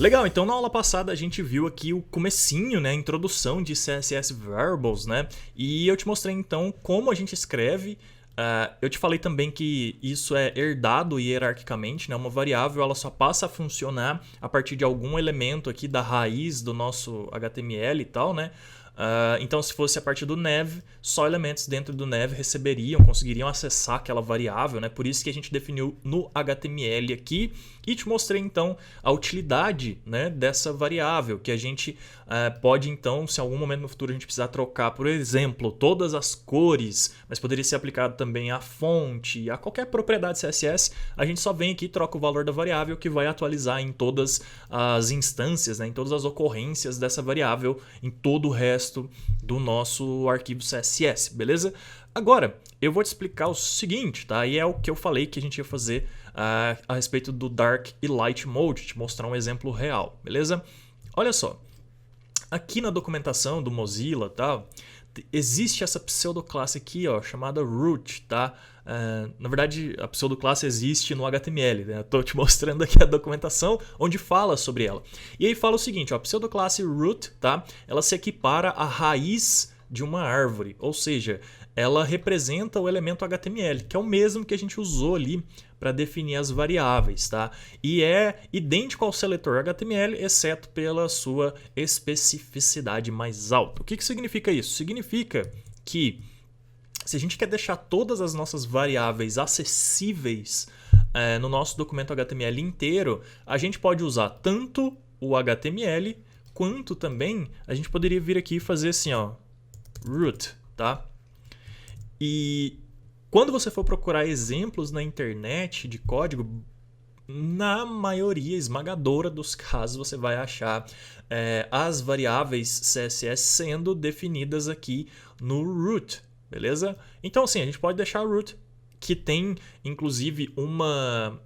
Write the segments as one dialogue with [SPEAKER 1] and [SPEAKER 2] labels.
[SPEAKER 1] Legal, então na aula passada a gente viu aqui o comecinho, né, a introdução de CSS Variables, né, e eu te mostrei então como a gente escreve. Eu te falei também que isso é herdado hierarquicamente, né, uma variável ela só passa a funcionar a partir de algum elemento aqui da raiz do nosso HTML e tal, né. Então, se fosse a partir do nav, só elementos dentro do nav conseguiriam acessar aquela variável, né? Por isso que a gente definiu no HTML aqui e te mostrei então a utilidade, né, dessa variável, que a gente pode então, se em algum momento no futuro a gente precisar trocar, por exemplo, todas as cores, mas poderia ser aplicado também à fonte, a qualquer propriedade CSS, a gente só vem aqui e troca o valor da variável que vai atualizar em todas as instâncias, né, em todas as ocorrências dessa variável, em todo o resto do nosso arquivo CSS, beleza? Agora, eu vou te explicar o seguinte, tá? E é o que eu falei que a gente ia fazer a respeito do Dark e Light Mode, te mostrar um exemplo real, beleza? Olha só, aqui na documentação do Mozilla, tá, existe essa pseudoclasse aqui, ó, chamada root, tá? Na verdade, a pseudoclasse existe no HTML, né? Eu tô te mostrando aqui a documentação onde fala sobre ela. E aí fala o seguinte, ó, a pseudoclasse root, tá? Ela se equipara à raiz de uma árvore, ou seja, ela representa o elemento HTML, que é o mesmo que a gente usou ali para definir as variáveis, tá? E é idêntico ao seletor HTML, exceto pela sua especificidade mais alta. O que significa isso? Significa que se a gente quer deixar todas as nossas variáveis acessíveis no nosso documento HTML inteiro, a gente pode usar tanto o HTML quanto também a gente poderia vir aqui e fazer assim, ó, root, tá? E quando você for procurar exemplos na internet de código, na maioria esmagadora dos casos você vai achar as variáveis CSS sendo definidas aqui no root, beleza? Então assim, a gente pode deixar o root, que tem inclusive uma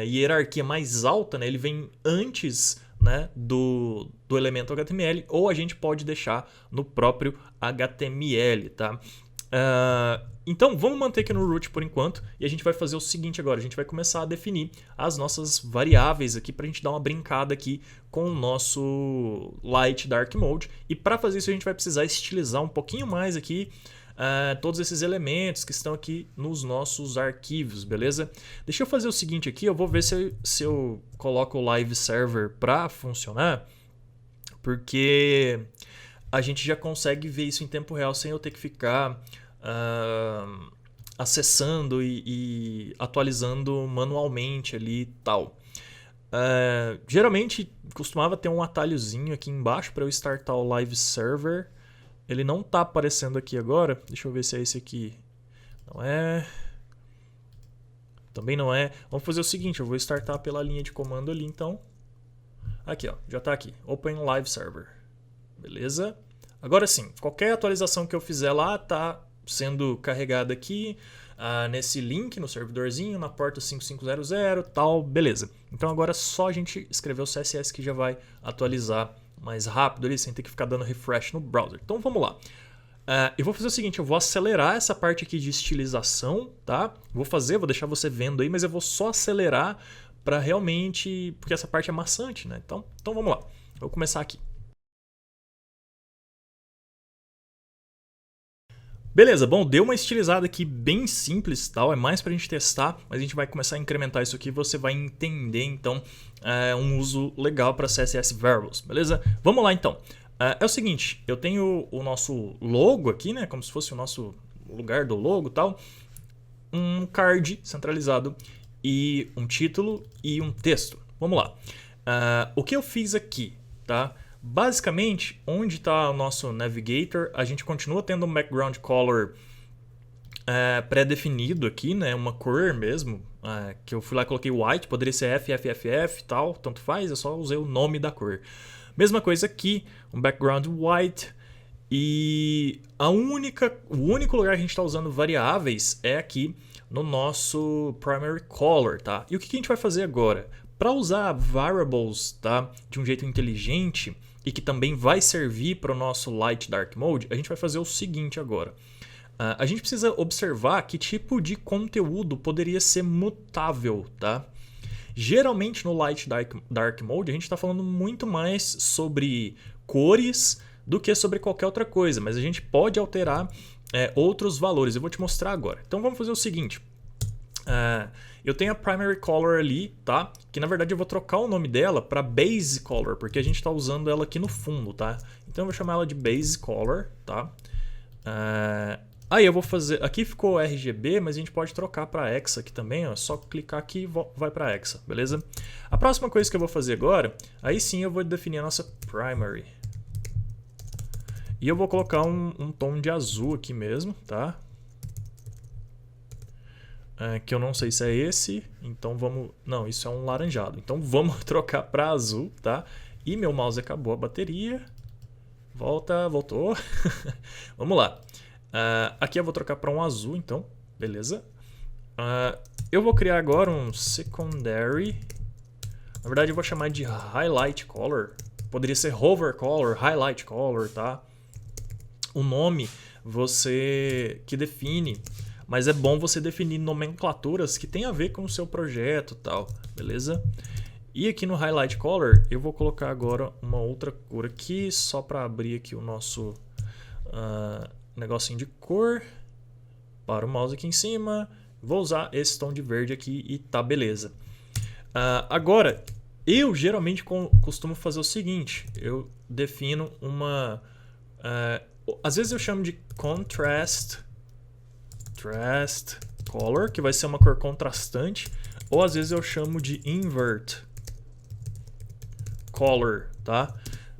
[SPEAKER 1] hierarquia mais alta, né? Ele vem antes, né, do elemento HTML, ou a gente pode deixar no próprio HTML, tá? Então vamos manter aqui no root por enquanto e a gente vai fazer o seguinte agora, a gente vai começar a definir as nossas variáveis aqui para a gente dar uma brincada aqui com o nosso Light Dark Mode, e para fazer isso a gente vai precisar estilizar um pouquinho mais aqui todos esses elementos que estão aqui nos nossos arquivos, beleza? Deixa eu fazer o seguinte aqui, eu vou ver se eu coloco o Live Server para funcionar, porque a gente já consegue ver isso em tempo real sem eu ter que ficar acessando e atualizando manualmente ali e tal. Geralmente costumava ter um atalhozinho aqui embaixo para eu startar o Live Server. Ele não está aparecendo aqui agora. Deixa eu ver se é esse aqui. Não é. Também não é. Vamos fazer o seguinte, eu vou startar pela linha de comando ali então. Aqui, ó, já está aqui. Open Live Server. Beleza? Agora sim, qualquer atualização que eu fizer lá está sendo carregada aqui nesse link no servidorzinho, na porta 5500, tal, beleza. Então agora é só a gente escrever o CSS que já vai atualizar mais rápido ali, sem ter que ficar dando refresh no browser. Então vamos lá. Eu vou fazer o seguinte, eu vou acelerar essa parte aqui de estilização, tá? Vou deixar você vendo aí, mas eu vou só acelerar para realmente, porque essa parte é maçante, né? Então vamos lá. Eu vou começar aqui. Beleza, bom, deu uma estilizada aqui bem simples, tal, é mais pra gente testar, mas a gente vai começar a incrementar isso aqui e você vai entender, então, um uso legal para CSS Variables, beleza? Vamos lá, então. É o seguinte, eu tenho o nosso logo aqui, né, como se fosse o nosso lugar do logo, tal, um card centralizado e um título e um texto. Vamos lá. O que eu fiz aqui, tá? Basicamente, onde está o nosso navigator, a gente continua tendo um background color pré-definido aqui, né? Uma cor mesmo, que eu fui lá e coloquei white, poderia ser FFFF e tal, tanto faz, eu só usei o nome da cor. Mesma coisa aqui, um background white, e o único lugar que a gente está usando variáveis é aqui no nosso primary color, tá? E o que a gente vai fazer agora? Para usar variables, tá, de um jeito inteligente e que também vai servir para o nosso Light Dark Mode, a gente vai fazer o seguinte agora. A gente precisa observar que tipo de conteúdo poderia ser mutável, tá? Geralmente no Light Dark Mode a gente está falando muito mais sobre cores do que sobre qualquer outra coisa, mas a gente pode alterar outros valores. Eu vou te mostrar agora. Então vamos fazer o seguinte. Eu tenho a Primary Color ali, tá? Que na verdade eu vou trocar o nome dela para Base Color, porque a gente está usando ela aqui no fundo, tá? Então eu vou chamar ela de Base Color, tá? Aí eu vou fazer... Aqui ficou RGB, mas a gente pode trocar para Hexa aqui também, ó. É só clicar aqui e vai para Hexa, beleza? A próxima coisa que eu vou fazer agora, aí sim eu vou definir a nossa Primary. E eu vou colocar um tom de azul aqui mesmo, tá? Que eu não sei se é esse, então vamos... Não, isso é um laranjado. Então vamos trocar para azul, tá? E meu mouse acabou a bateria. Voltou. Vamos lá. Aqui eu vou trocar para um azul, então, beleza? Eu vou criar agora um secondary. Na verdade eu vou chamar de highlight color. Poderia ser hover color, highlight color, tá? O nome você que define, mas é bom você definir nomenclaturas que tem a ver com o seu projeto e tal, beleza? E aqui no highlight color eu vou colocar agora uma outra cor aqui, só para abrir aqui o nosso negocinho de cor. Para o mouse aqui em cima, vou usar esse tom de verde aqui e tá beleza. Agora, eu geralmente costumo fazer o seguinte, eu defino uma... às vezes eu chamo de contrast color, que vai ser uma cor contrastante, ou às vezes eu chamo de invert color, tá?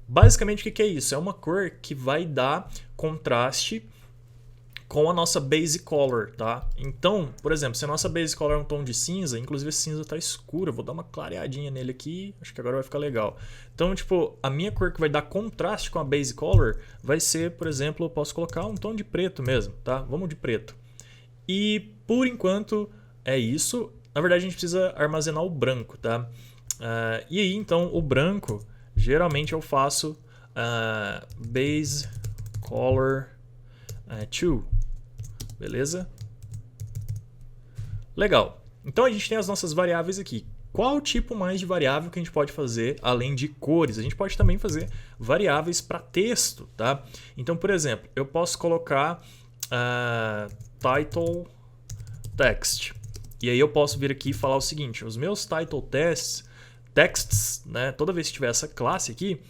[SPEAKER 1] Basicamente o que é isso? É uma cor que vai dar contraste com a nossa base color, tá? Então, por exemplo, se a nossa base color é um tom de cinza, inclusive esse cinza tá escuro, eu vou dar uma clareadinha nele aqui, acho que agora vai ficar legal. Então, tipo, a minha cor que vai dar contraste com a base color vai ser, por exemplo, eu posso colocar um tom de preto mesmo, tá? Vamos de preto. E por enquanto é isso. Na verdade a gente precisa armazenar o branco, tá? E aí então o branco, geralmente eu faço base color 2, beleza? Legal. Então a gente tem as nossas variáveis aqui. Qual tipo mais de variável que a gente pode fazer além de cores? A gente pode também fazer variáveis para texto, tá? Então, por exemplo, eu posso colocar title text. E aí eu posso vir aqui e falar o seguinte, os meus title texts, né, toda vez que tiver essa classe aqui,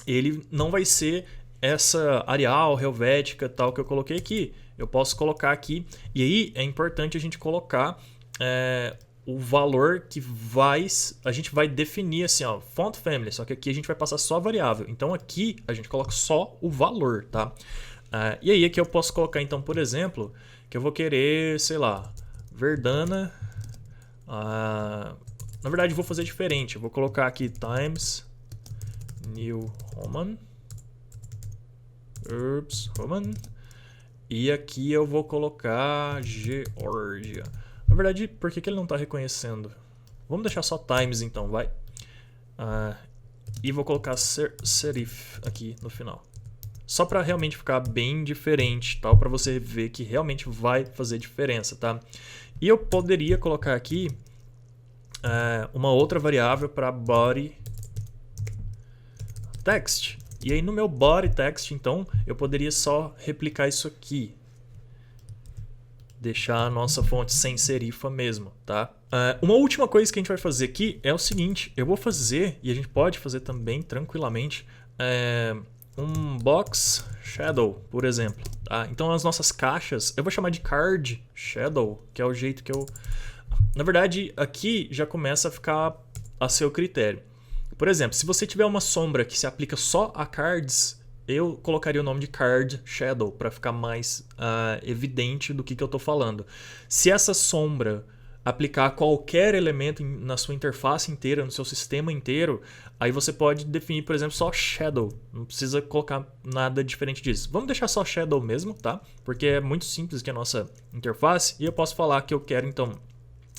[SPEAKER 1] ele não vai ser essa Arial, Helvética, tal que eu coloquei aqui. Eu posso colocar aqui, e aí é importante a gente colocar o valor que a gente vai definir assim, ó, font family, só que aqui a gente vai passar só a variável. Então aqui a gente coloca só o valor, tá? E aí aqui eu posso colocar então, por exemplo, que eu vou querer, sei lá, Verdana. Na verdade, eu vou fazer diferente. Eu vou colocar aqui Times New Roman. Roman. E aqui eu vou colocar Georgia. Na verdade, por que ele não está reconhecendo? Vamos deixar só Times então, vai. E vou colocar serif aqui no final. Só para realmente ficar bem diferente, tal, para você ver que realmente vai fazer diferença, tá? E eu poderia colocar aqui uma outra variável para body text. E aí no meu body text, então, eu poderia só replicar isso aqui. Deixar a nossa fonte sem serifa mesmo, tá? Uma última coisa que a gente vai fazer aqui é o seguinte, eu vou fazer, e a gente pode fazer também tranquilamente, um box shadow, por exemplo. Tá? Então as nossas caixas, eu vou chamar de card shadow, que é o jeito que eu... Na verdade, aqui já começa a ficar a seu critério. Por exemplo, se você tiver uma sombra que se aplica só a cards, eu colocaria o nome de card shadow para ficar mais evidente do que eu estou falando. Se essa sombra aplicar qualquer elemento na sua interface inteira, no seu sistema inteiro, aí você pode definir, por exemplo, só shadow. Não precisa colocar nada diferente disso. Vamos deixar só shadow mesmo, tá? Porque é muito simples aqui a nossa interface. E eu posso falar que eu quero, então,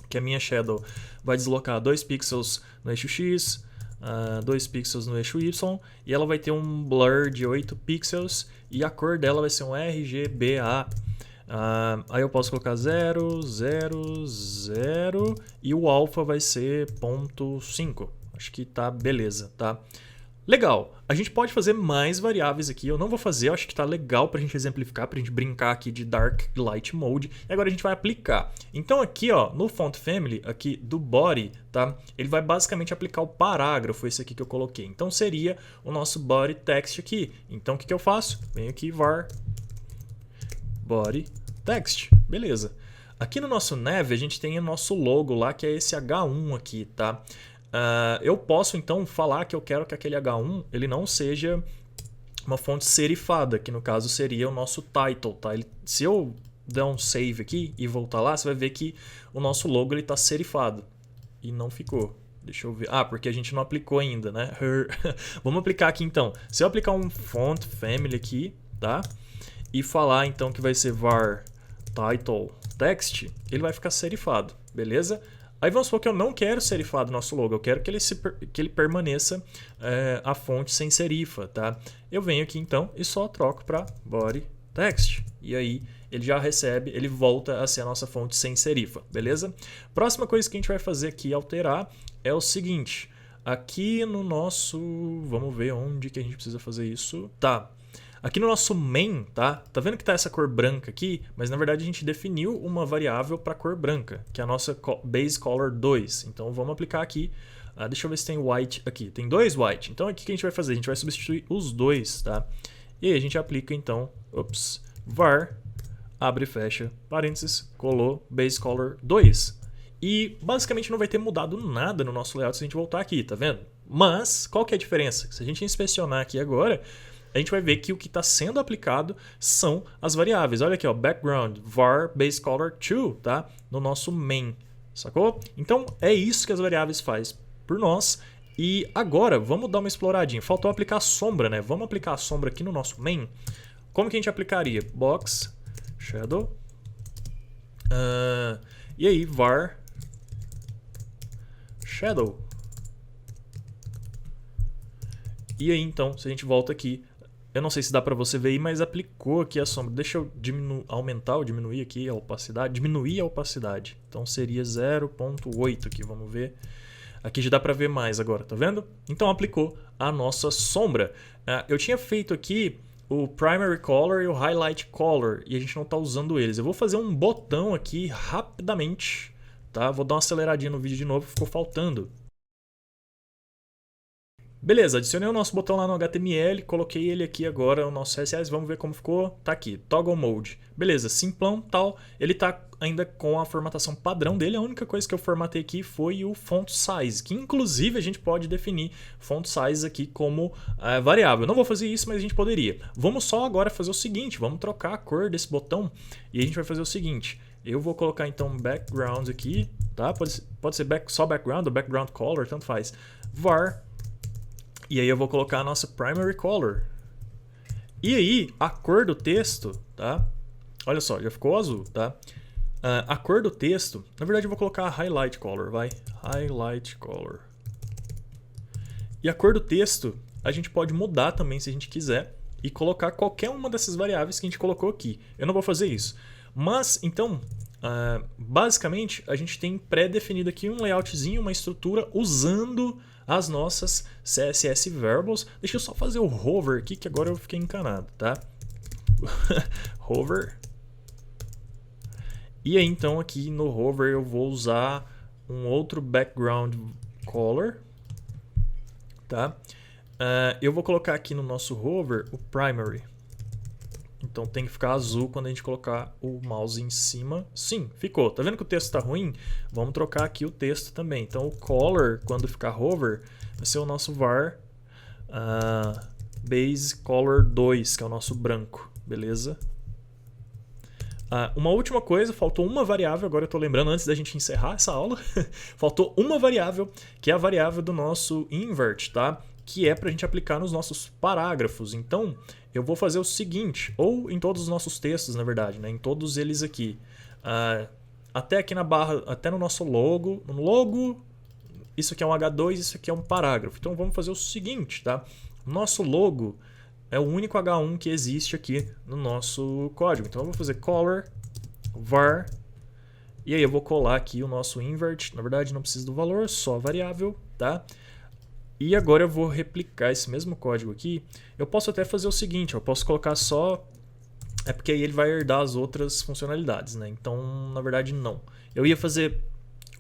[SPEAKER 1] que a minha shadow vai deslocar 2 pixels no eixo X, 2 pixels no eixo Y, e ela vai ter um blur de 8 pixels, e a cor dela vai ser um RGBA Aí eu posso colocar 0, 0, 0 e o alfa vai ser 0.5. Acho que tá beleza, tá? Legal, a gente pode fazer mais variáveis aqui, eu não vou fazer, eu acho que tá legal pra gente exemplificar, pra gente brincar aqui de Dark Light Mode, e agora a gente vai aplicar. Então aqui, ó, no Font Family, aqui do Body, tá? Ele vai basicamente aplicar o parágrafo, esse aqui que eu coloquei. Então seria o nosso Body Text aqui. Então o que eu faço? Venho aqui, var Body Text, beleza. Aqui no nosso Nav a gente tem o nosso logo lá, que é esse H1 aqui, tá? Eu posso então falar que eu quero que aquele H1 ele não seja uma fonte serifada, que no caso seria o nosso title, tá? Se eu der um save aqui e voltar lá, você vai ver que o nosso logo está serifado e não ficou. Deixa eu ver. Porque a gente não aplicou ainda, né? Vamos aplicar aqui então. Se eu aplicar um font family aqui, tá? E falar então que vai ser var title text, ele vai ficar serifado, beleza? Aí vamos supor que eu não quero serifado o nosso logo, eu quero que ele permaneça a fonte sem serifa, tá? Eu venho aqui então e só troco para body text. E aí ele já recebe, ele volta a ser a nossa fonte sem serifa, beleza? Próxima coisa que a gente vai fazer aqui, alterar, é o seguinte. Aqui no nosso... Vamos ver onde que a gente precisa fazer isso. Tá. Aqui no nosso main, tá? Tá vendo que tá essa cor branca aqui? Mas na verdade a gente definiu uma variável para cor branca, que é a nossa base color 2. Então vamos aplicar aqui. Deixa eu ver se tem white aqui. Tem 2 white. Então aqui o que a gente vai fazer? A gente vai substituir os dois, tá? E aí a gente aplica então, var, abre e fecha, parênteses, color, base color 2. E basicamente não vai ter mudado nada no nosso layout se a gente voltar aqui, tá vendo? Mas qual que é a diferença? Se a gente inspecionar aqui agora, a gente vai ver que o que está sendo aplicado são as variáveis. Olha aqui, ó, background, var, base color 2, tá? No nosso main, sacou? Então, é isso que as variáveis faz por nós. E agora, vamos dar uma exploradinha. Faltou aplicar a sombra, né? Vamos aplicar a sombra aqui no nosso main. Como que a gente aplicaria? Box, shadow. E aí, var, shadow. E aí, então, se a gente volta aqui, eu não sei se dá para você ver aí, mas aplicou aqui a sombra. Deixa eu aumentar ou diminuir aqui a opacidade. Diminuir a opacidade. Então seria 0.8 aqui, vamos ver. Aqui já dá para ver mais agora, tá vendo? Então aplicou a nossa sombra. Eu tinha feito aqui o Primary Color e o Highlight Color, e a gente não está usando eles. Eu vou fazer um botão aqui rapidamente, tá? Vou dar uma aceleradinha no vídeo de novo, ficou faltando. Beleza, adicionei o nosso botão lá no HTML, coloquei ele aqui agora no nosso CSS, vamos ver como ficou. Tá aqui, Toggle Mode. Beleza, simplão, tal. Ele tá ainda com a formatação padrão dele, a única coisa que eu formatei aqui foi o Font Size, que inclusive a gente pode definir Font Size aqui como variável. Eu não vou fazer isso, mas a gente poderia. Vamos só agora fazer o seguinte, vamos trocar a cor desse botão e a gente vai fazer o seguinte. Eu vou colocar então background aqui, tá? Pode ser só background ou background color, tanto faz. Var. E aí eu vou colocar a nossa primary color. E aí, a cor do texto, tá? Olha só, já ficou azul, tá? A cor do texto, na verdade eu vou colocar a highlight color, vai. Highlight color. E a cor do texto, a gente pode mudar também se a gente quiser e colocar qualquer uma dessas variáveis que a gente colocou aqui. Eu não vou fazer isso. Mas, então, basicamente, a gente tem pré-definido aqui um layoutzinho, uma estrutura usando as nossas CSS Variables. Deixa eu só fazer o hover aqui, que agora eu fiquei encanado, tá? Hover. E aí, então, aqui no hover eu vou usar um outro background color, tá? Eu vou colocar aqui no nosso hover o primary. Então tem que ficar azul quando a gente colocar o mouse em cima. Sim, ficou. Tá vendo que o texto está ruim? Vamos trocar aqui o texto também. Então o color, quando ficar hover, vai ser o nosso var base color 2, que é o nosso branco. Beleza? Uma última coisa, faltou uma variável, agora eu estou lembrando antes da gente encerrar essa aula. Faltou uma variável, que é a variável do nosso invert, tá? Que é para a gente aplicar nos nossos parágrafos. Então, eu vou fazer o seguinte, ou em todos os nossos textos, na verdade, né? Em todos eles aqui. Até aqui na barra, até no nosso logo. No logo, isso aqui é um H2, isso aqui é um parágrafo. Então, vamos fazer o seguinte, tá? Nosso logo, É o único H1 que existe aqui no nosso código. Então eu vou fazer color var, e aí eu vou colar aqui o nosso invert. Na verdade não precisa do valor, só variável, tá? E agora eu vou replicar esse mesmo código aqui. Eu posso até fazer o seguinte, eu posso colocar só... É porque aí ele vai herdar as outras funcionalidades, né? Então, na verdade, não. Eu ia fazer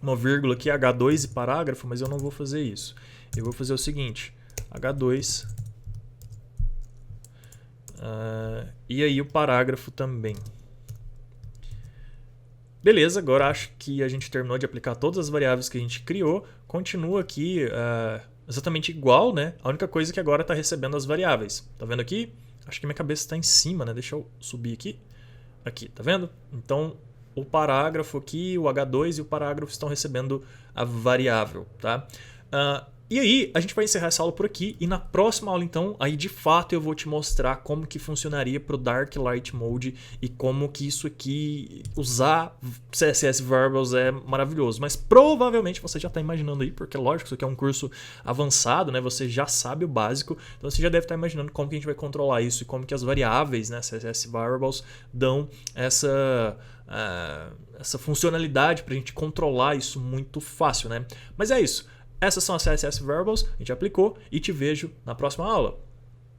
[SPEAKER 1] uma vírgula aqui, H2 e parágrafo, mas eu não vou fazer isso. Eu vou fazer o seguinte, H2... e aí o parágrafo também. Beleza, agora acho que a gente terminou de aplicar todas as variáveis que a gente criou. Continua aqui exatamente igual, né? A única coisa é que agora está recebendo as variáveis. Tá vendo aqui? Acho que minha cabeça está em cima, né? Deixa eu subir aqui. Aqui, tá vendo? Então, o parágrafo aqui, o H2 e o parágrafo estão recebendo a variável, tá? E aí, a gente vai encerrar essa aula por aqui e na próxima aula, então, aí de fato eu vou te mostrar como que funcionaria para o Dark Light Mode e como que isso aqui, usar CSS Variables é maravilhoso. Mas provavelmente você já está imaginando aí, porque lógico, isso aqui é um curso avançado, né? Você já sabe o básico, então você já deve estar imaginando como que a gente vai controlar isso e como que as variáveis, né, CSS Variables, dão essa funcionalidade para a gente controlar isso muito fácil, né? Mas é isso. Essas são as CSS Variables, a gente aplicou e te vejo na próxima aula.